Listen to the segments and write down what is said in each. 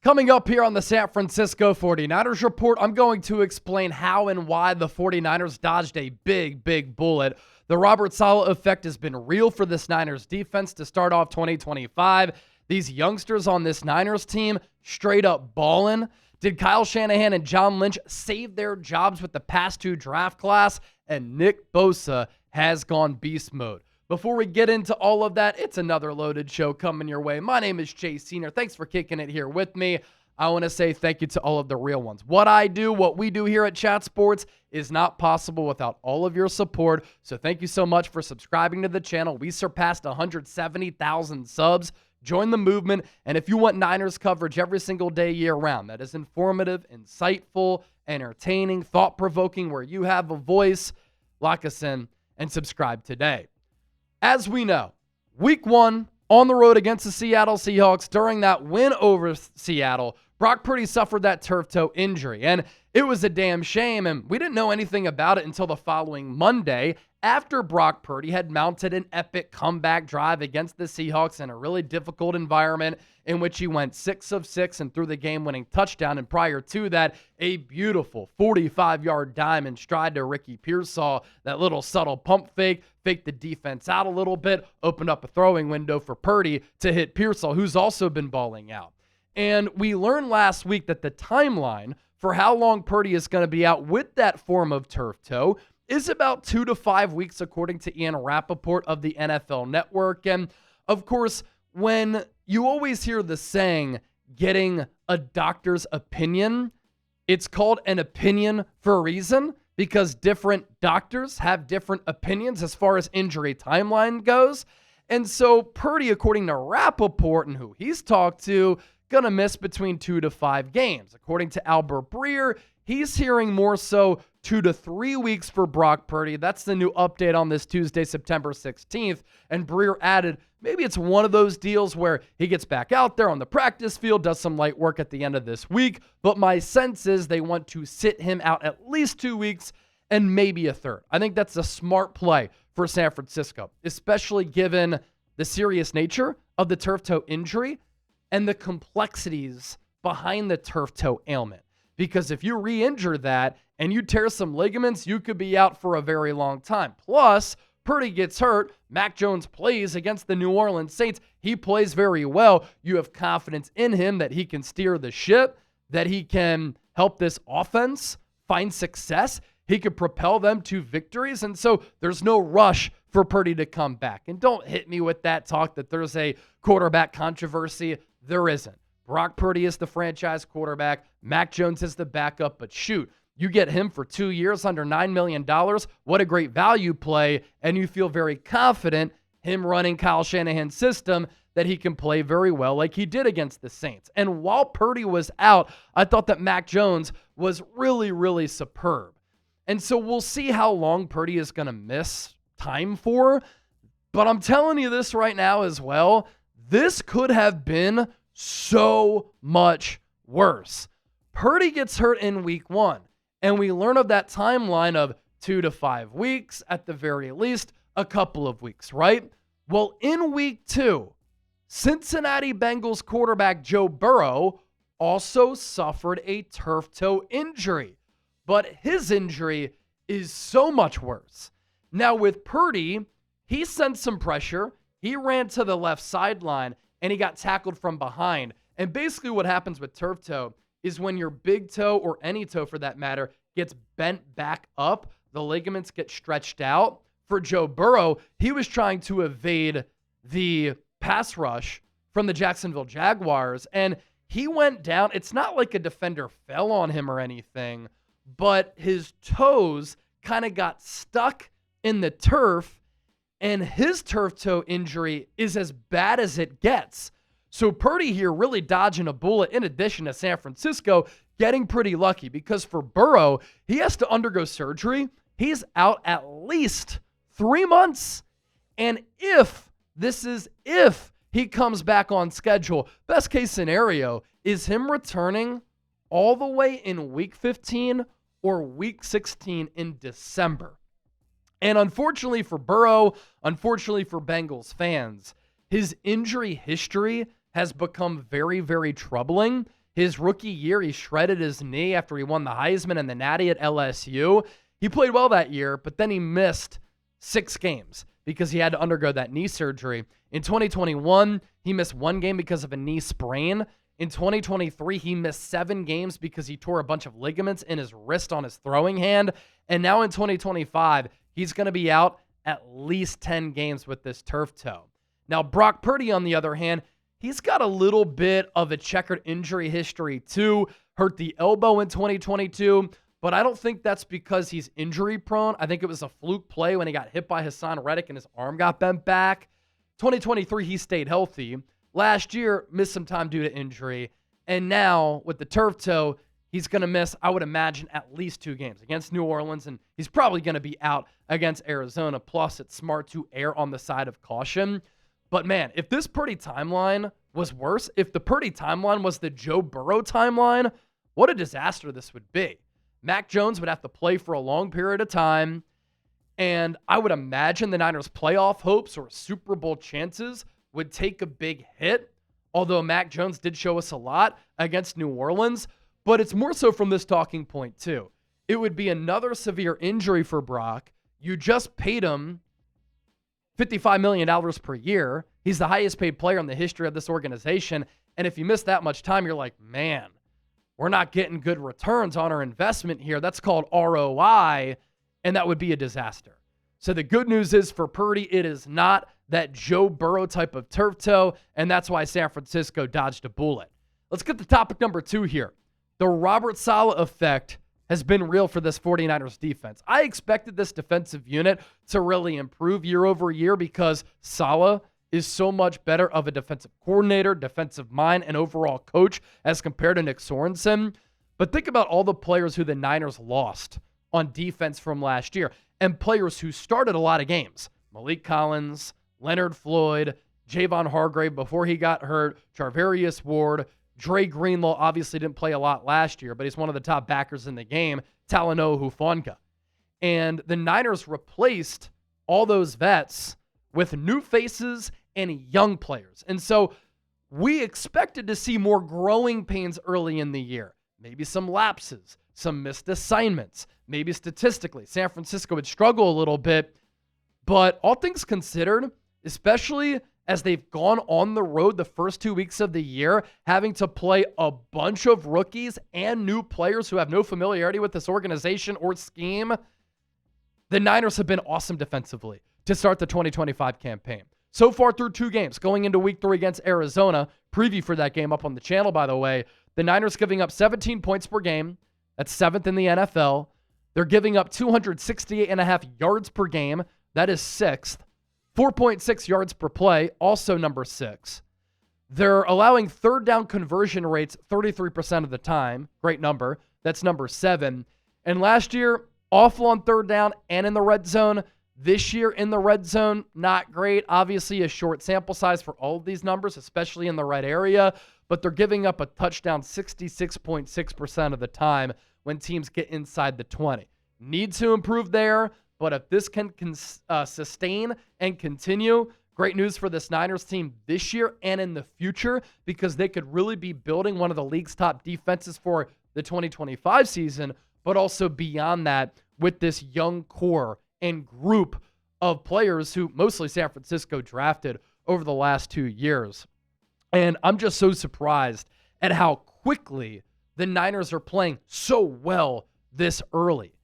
Coming up here on the San Francisco 49ers Report, I'm going to explain how and why the 49ers dodged a big bullet. The Robert Saleh effect has been real for this Niners defense to start off 2025. These youngsters on this Niners team straight up balling. Did Kyle Shanahan and John Lynch save their jobs with the past two draft class? And Nick Bosa has gone beast mode. Before we get into all of that, it's another loaded show coming your way. My name is Chase Senior. Thanks for kicking it here with me. I want to say thank you to all of the real ones. What we do here at Chat Sports is not possible without all of your support. So thank you so much for subscribing to the channel. We surpassed 170,000 subs. Join the movement. And if you want Niners coverage every single day year-round, that is informative, insightful, entertaining, thought-provoking, where you have a voice, lock us in and subscribe today. As we know, week one on the road against the Seattle Seahawks, during that win over Seattle, Brock Purdy suffered that turf toe injury, and it was a damn shame, and we didn't know anything about it until the following Monday after Brock Purdy had mounted an epic comeback drive against the Seahawks in a really difficult environment in which he went 6 of 6 and threw the game-winning touchdown, and prior to that, a beautiful 45-yard dime in stride to Ricky Pearsall. That little subtle pump fake, faked the defense out a little bit, opened up a throwing window for Purdy to hit Pearsall, who's also been balling out. And we learned last week that the timeline for how long Purdy is going to be out with that form of turf toe is about 2 to 5 weeks, according to Ian Rappaport of the NFL Network. And, of course, when you always hear the saying, getting a doctor's opinion, it's called an opinion for a reason, because different doctors have different opinions as far as injury timeline goes. And so Purdy, according to Rappaport and who he's talked to, going to miss between 2 to 5 games. According to Albert Breer, he's hearing more so 2 to 3 weeks for Brock Purdy. That's the new update on this Tuesday, September 16th. And Breer added, maybe it's one of those deals where he gets back out there on the practice field, does some light work at the end of this week. But my sense is they want to sit him out at least 2 weeks and maybe a third. I think that's a smart play for San Francisco, especially given the serious nature of the turf toe injury and the complexities behind the turf toe ailment. Because if you re-injure that and you tear some ligaments, you could be out for a very long time. Plus, Purdy gets hurt. Mac Jones plays against the New Orleans Saints. He plays very well. You have confidence in him that he can steer the ship, that he can help this offense find success. He could propel them to victories. And so there's no rush for Purdy to come back. And don't hit me with that talk that there's a quarterback controversy. There isn't. Brock Purdy is the franchise quarterback. Mac Jones is the backup. But shoot, you get him for 2 years under $9 million. What a great value play. And you feel very confident him running Kyle Shanahan's system that he can play very well like he did against the Saints. And while Purdy was out, I thought that Mac Jones was really superb. And so we'll see how long Purdy is going to miss time for. But I'm telling you this right now as well. This could have been so much worse. Purdy gets hurt in week one, and we learn of that timeline of 2 to 5 weeks, at the very least, a couple of weeks, right? Well, in week two, Cincinnati Bengals quarterback Joe Burrow also suffered a turf toe injury, but his injury is so much worse. Now with Purdy, he sensed some pressure. He ran to the left sideline, and he got tackled from behind. And basically what happens with turf toe is when your big toe, or any toe for that matter, gets bent back up, the ligaments get stretched out. For Joe Burrow, he was trying to evade the pass rush from the Jacksonville Jaguars, and he went down. It's not like a defender fell on him or anything, but his toes kind of got stuck in the turf, and his turf toe injury is as bad as it gets. So Purdy here really dodging a bullet, in addition to San Francisco getting pretty lucky, because for Burrow, he has to undergo surgery. He's out at least 3 months. And if he comes back on schedule, best case scenario is him returning all the way in week 15 or week 16 in December. And unfortunately for Burrow, unfortunately for Bengals fans, his injury history has become very troubling. His rookie year, he shredded his knee after he won the Heisman and the Natty at LSU. He played well that year, but then he missed 6 games because he had to undergo that knee surgery. In 2021, he missed 1 game because of a knee sprain. In 2023, he missed 7 games because he tore a bunch of ligaments in his wrist on his throwing hand. And now in 2025, he's going to be out at least 10 games with this turf toe. Now, Brock Purdy, on the other hand, he's got a little bit of a checkered injury history too. Hurt the elbow in 2022, but I don't think that's because he's injury prone. I think it was a fluke play when he got hit by Hassan Reddick and his arm got bent back. 2023, he stayed healthy. Last year, missed some time due to injury. And now, with the turf toe, he's going to miss, I would imagine, at least 2 games against New Orleans, and he's probably going to be out against Arizona. Plus, it's smart to err on the side of caution. But man, if this Purdy timeline was worse, if the Purdy timeline was the Joe Burrow timeline, what a disaster this would be. Mac Jones would have to play for a long period of time, and I would imagine the Niners' playoff hopes or Super Bowl chances would take a big hit, although Mac Jones did show us a lot against New Orleans, but it's more so from this talking point too. It would be another severe injury for Brock. You just paid him $55 million per year. He's the highest paid player in the history of this organization, and if you miss that much time, you're like, man, we're not getting good returns on our investment here. That's called ROI, and that would be a disaster. So the good news is for Purdy, it is not that Joe Burrow type of turf toe, and that's why San Francisco dodged a bullet. Let's get to topic number 2 here. The Robert Saleh effect has been real for this 49ers defense. I expected this defensive unit to really improve year over year because Saleh is so much better of a defensive coordinator, defensive mind, and overall coach as compared to Nick Sorensen. But think about all the players who the Niners lost on defense from last year and players who started a lot of games. Malik Collins, Leonard Floyd, Javon Hargrave before he got hurt, Charvarius Ward, Dre Greenlaw obviously didn't play a lot last year, but he's one of the top backers in the game, Talanoa Hufanga. And the Niners replaced all those vets with new faces and young players. And so we expected to see more growing pains early in the year. Maybe some lapses, some missed assignments. Maybe statistically, San Francisco would struggle a little bit. But all things considered, especially as they've gone on the road the first 2 weeks of the year, having to play a bunch of rookies and new players who have no familiarity with this organization or scheme, the Niners have been awesome defensively to start the 2025 campaign. So far through 2 games, going into week 3 against Arizona, preview for that game up on the channel, by the way, the Niners giving up 17 points per game. That's 7th in the NFL. They're giving up 268.5 yards per game. That is 6th. 4.6 yards per play, also number 6. They're allowing third down conversion rates 33% of the time. Great number. That's number 7. And last year, awful on third down and in the red zone. This year in the red zone, not great. Obviously, a short sample size for all of these numbers, especially in the red area. But they're giving up a touchdown 66.6% of the time when teams get inside the 20. Need to improve there. But if this can sustain and continue, great news for this Niners team this year and in the future, because they could really be building one of the league's top defenses for the 2025 season, but also beyond that with this young core and group of players who mostly San Francisco drafted over the last 2 years. And I'm just so surprised at how quickly the Niners are playing so well this early.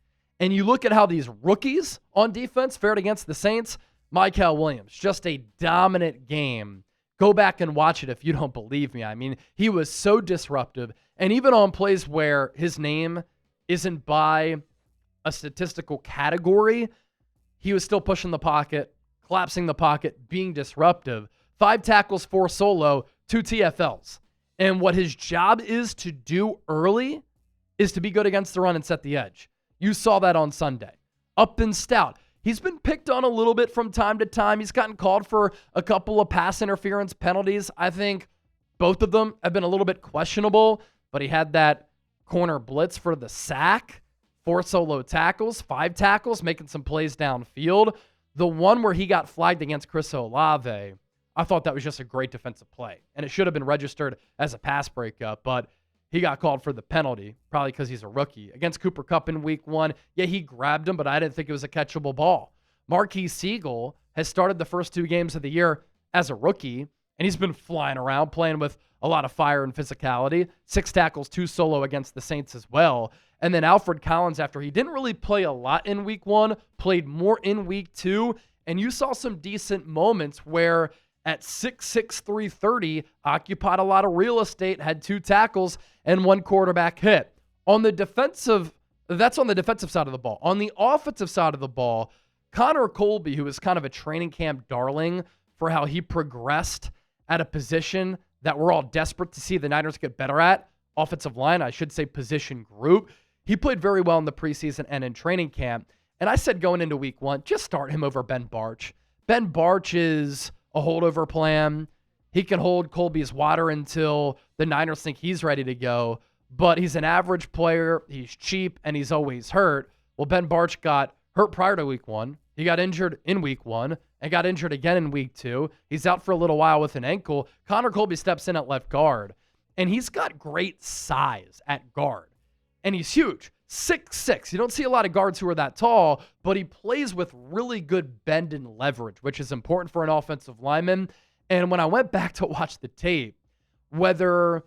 And you look at how these rookies on defense fared against the Saints. Michael Williams, just a dominant game. Go back and watch it if you don't believe me. I mean, he was so disruptive. And even on plays where his name isn't by a statistical category, he was still pushing the pocket, collapsing the pocket, being disruptive. 5 tackles, 4 solo, 2 TFLs. And what his job is to do early is to be good against the run and set the edge. You saw that on Sunday. Up and stout. He's been picked on a little bit from time to time. He's gotten called for a couple of pass interference penalties. I think both of them have been a little bit questionable, but he had that corner blitz for the sack, 4 solo tackles, 5 tackles, making some plays downfield. The one where he got flagged against Chris Olave, I thought that was just a great defensive play, and it should have been registered as a pass breakup, but he got called for the penalty, probably because he's a rookie. Against Cooper Kupp in week 1, yeah, he grabbed him, but I didn't think it was a catchable ball. Marquise Siegel has started the first 2 games of the year as a rookie, and he's been flying around, playing with a lot of fire and physicality. 6 tackles, 2 solo against the Saints as well. And then Alfred Collins, after he didn't really play a lot in week 1, played more in week 2, and you saw some decent moments where at 6'6", 330, occupied a lot of real estate, had 2 tackles, and 1 quarterback hit. That's on the defensive side of the ball. On the offensive side of the ball, Connor Colby, who was kind of a training camp darling for how he progressed at a position that we're all desperate to see the Niners get better at, offensive line, I should say position group. He played very well in the preseason and in training camp. And I said going into week 1, just start him over Ben Barch. Ben Barch is a holdover plan. He can hold Colby's water until the Niners think he's ready to go, but he's an average player, he's cheap, and he's always hurt. Well, Ben Barch got hurt prior to week 1. He got injured in week 1 and got injured again in week 2. He's out for a little while with an ankle. Connor Colby steps in at left guard, and he's got great size at guard, and he's huge. 6'6". You don't see a lot of guards who are that tall, but he plays with really good bend and leverage, which is important for an offensive lineman. And when I went back to watch the tape, whether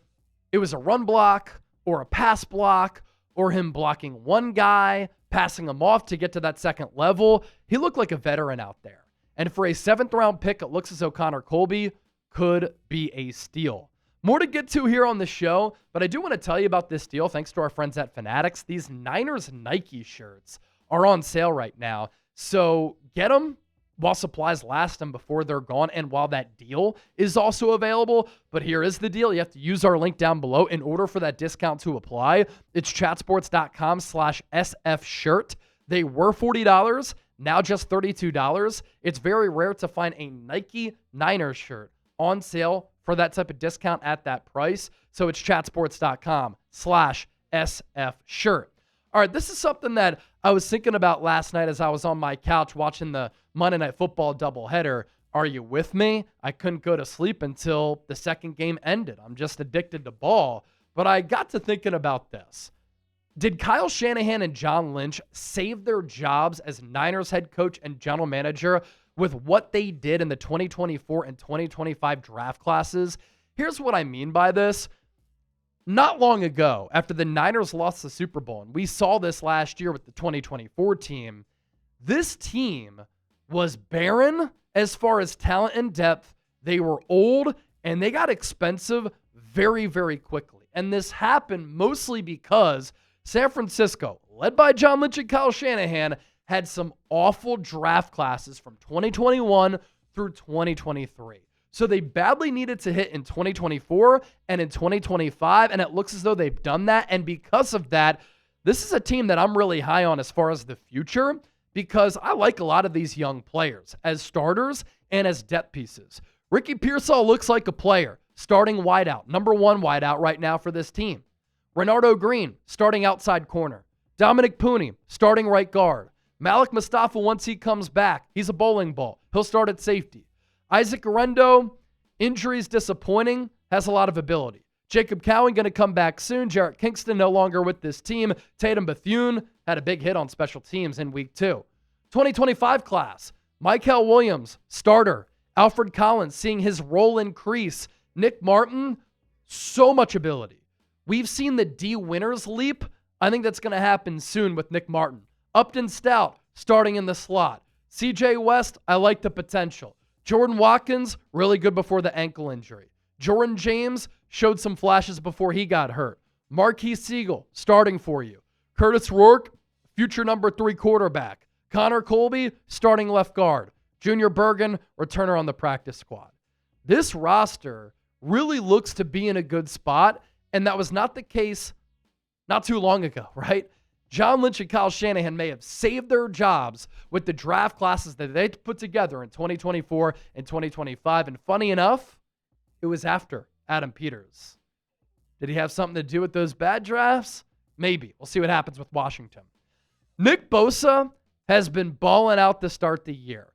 it was a run block or a pass block or him blocking one guy, passing him off to get to that second level, he looked like a veteran out there. And for a 7th-round pick, it looks as though Connor Colby could be a steal. More to get to here on the show, but I do want to tell you about this deal thanks to our friends at Fanatics. These Niners Nike shirts are on sale right now, so get them while supplies last and before they're gone, and while that deal is also available. But here is the deal. You have to use our link down below in order for that discount to apply. It's chatsports.com/sfshirt. They were $40, now just $32. It's very rare to find a Nike Niners shirt on sale for that type of discount at that price. So it's chatsports.com/sfshirt. All right, this is something that I was thinking about last night as I was on my couch watching the Monday Night Football doubleheader. Are you with me? I couldn't go to sleep until the second game ended. I'm just addicted to ball. But I got to thinking about this. Did Kyle Shanahan and John Lynch save their jobs as Niners head coach and general manager with what they did in the 2024 and 2025 draft classes? Here's what I mean by this. Not long ago, after the Niners lost the Super Bowl, and we saw this last year with the 2024 team, this team was barren as far as talent and depth. They were old, and they got expensive very, very quickly. And this happened mostly because San Francisco, led by John Lynch and Kyle Shanahan, had some awful draft classes from 2021 through 2023. So they badly needed to hit in 2024 and in 2025, and it looks as though they've done that. And because of that, this is a team that I'm really high on as far as the future, because I like a lot of these young players as starters and as depth pieces. Ricky Pearsall looks like a player, starting wideout, number 1 wideout right now for this team. Renardo Green, starting outside corner. Dominic Pooney, starting right guard. Malik Mustafa, once he comes back, he's a bowling ball. He'll start at safety. Isaac Arendo, injuries disappointing, has a lot of ability. Jacob Cowan going to come back soon. Jarrett Kingston no longer with this team. Tatum Bethune had a big hit on special teams in week 2. 2025 class, Michael Williams, starter. Alfred Collins seeing his role increase. Nick Martin, so much ability. We've seen the D winners leap. I think that's going to happen soon with Nick Martin. Upton Stout, starting in the slot. CJ West, I like the potential. Jordan Watkins, really good before the ankle injury. Jordan James showed some flashes before he got hurt. Marquise Siegel, starting for you. Curtis Rourke, future number 3 quarterback. Connor Colby, starting left guard. Junior Bergen, returner on the practice squad. This roster really looks to be in a good spot, and that was not the case not too long ago, right? John Lynch and Kyle Shanahan may have saved their jobs with the draft classes that they put together in 2024 and 2025. And funny enough, it was after Adam Peters. Did he have something to do with those bad drafts? Maybe. We'll see what happens with Washington. Nick Bosa has been balling out to start the year.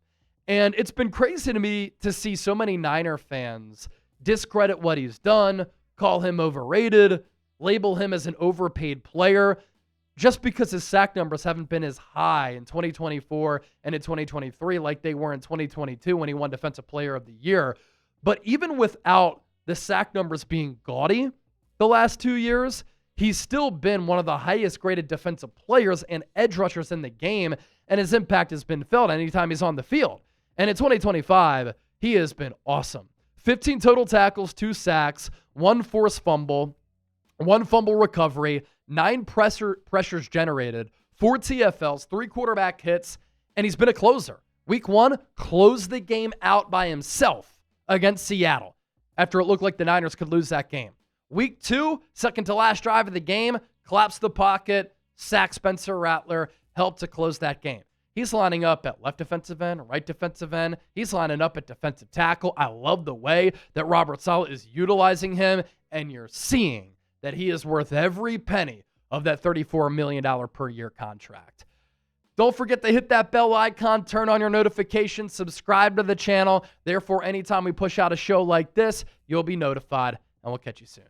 And it's been crazy to me to see so many Niner fans discredit what he's done, call him overrated, label him as an overpaid player just because his sack numbers haven't been as high in 2024 and in 2023 like they were in 2022 when he won Defensive Player of the Year. But even without the sack numbers being gaudy the last 2 years, he's still been one of the highest graded defensive players and edge rushers in the game, and his impact has been felt anytime he's on the field. And in 2025, he has been awesome. 15 total tackles, 2 sacks, 1 forced fumble, 1 fumble recovery, 9 pressures generated, 4 TFLs, 3 quarterback hits, and he's been a closer. Week 1, closed the game out by himself against Seattle after it looked like the Niners could lose that game. Week 2, second to last drive of the game, collapsed the pocket, sacked Spencer Rattler, helped to close that game. He's lining up at left defensive end, right defensive end. He's lining up at defensive tackle. I love the way that Robert Saleh is utilizing him, and you're seeing that he is worth every penny of that $34 million per year contract. Don't forget to hit that bell icon, turn on your notifications, subscribe to the channel. Therefore, anytime we push out a show like this, you'll be notified, and we'll catch you soon.